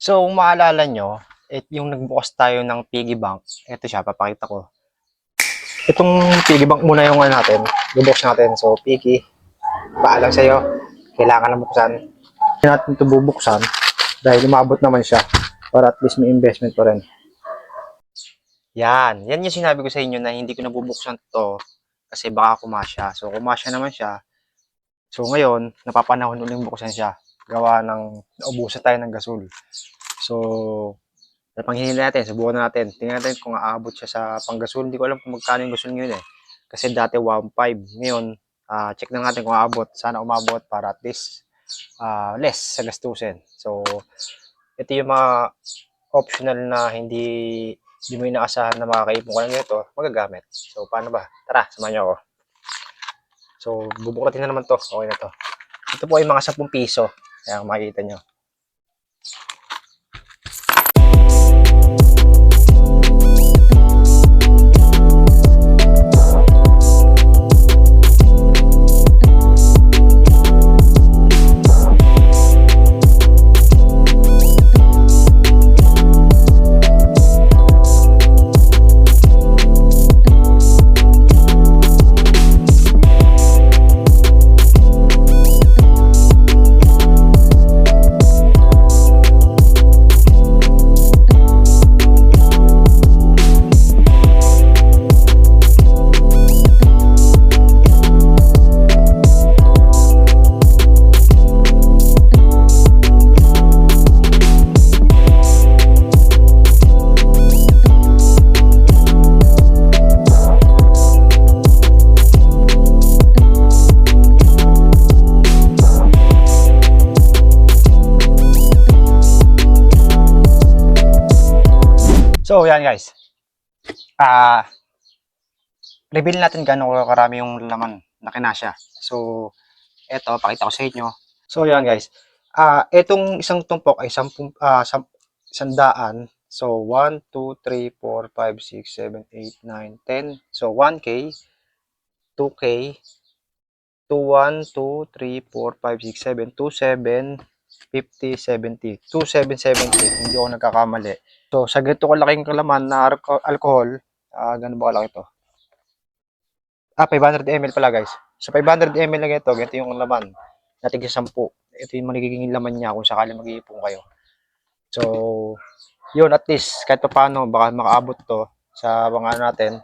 So, kung maalala nyo, yung nagbukas tayo ng piggy bank, ito siya, papakita ko. Itong piggy bank muna yung ano natin, bubukas natin. So, piggy, paalam sa'yo, kailangan na buksan. Hindi natin ito bubuksan dahil umabot naman siya para at least may investment pa rin. Yan yung sinabi ko sa inyo na hindi ko nabubuksan to kasi baka kumasya. So, kumasya naman siya. So, ngayon, napapanahon uling buksan siya. Gawa ng naubusan tayo ng gasol. So, panghihintay natin, subukan natin. Tingnan natin kung aabot siya sa panggasol. Hindi ko alam kung magkano yung gasol ngayon eh. Kasi dati 1.5. Ngayon, check na natin kung aabot. Sana umabot para at least less sa gastusin. So, ito yung mga optional na hindi mo inaasahan na makakaipon ko lang nito, magagamit. So, paano ba? Tara, samahan niyo ako. So, bubuklatin na naman to. Okay na to. Ito po ay mga 10 piso. Kaya makikita nyo. So, yan guys. Reveal natin gano'ng karami yung laman na kinasya. So, eto, pakita ko sa inyo. So, yan guys. Etong isang tumpok ay 100. So, 1, 2, 3, 4, 5, 6, 7, 8, 9, 10. So, 1K, 2K, 2, 1, 2, 3, 4, 5, 6, 7, 2, 7, 50, 70. 2770. Hindi ako nagkakamali. So, sa ganito kalaking kalaman na alcohol, gano'n ba kalaki to? 500 ml pala guys. So, 500 ml na ganito yung laman. Natin sa 10. Ito yung magiging laman niya kung sakali mag-iipon kayo. So, yun at least, kahit pa paano, baka makaabot to sa mga natin.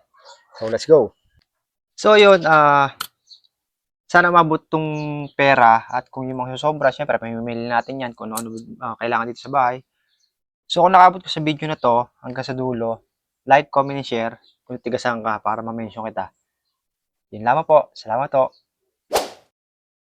So, let's go. So, yun, sana mabot tong pera at kung yung mga sobra, syempre, pamimili natin yan kung ano kailangan dito sa bahay. So, kung nakabot ko sa video na to, hanggang sa dulo, like, comment, and share kung tigasan ka para ma-mention kita. Yun lamang po. Salamat po.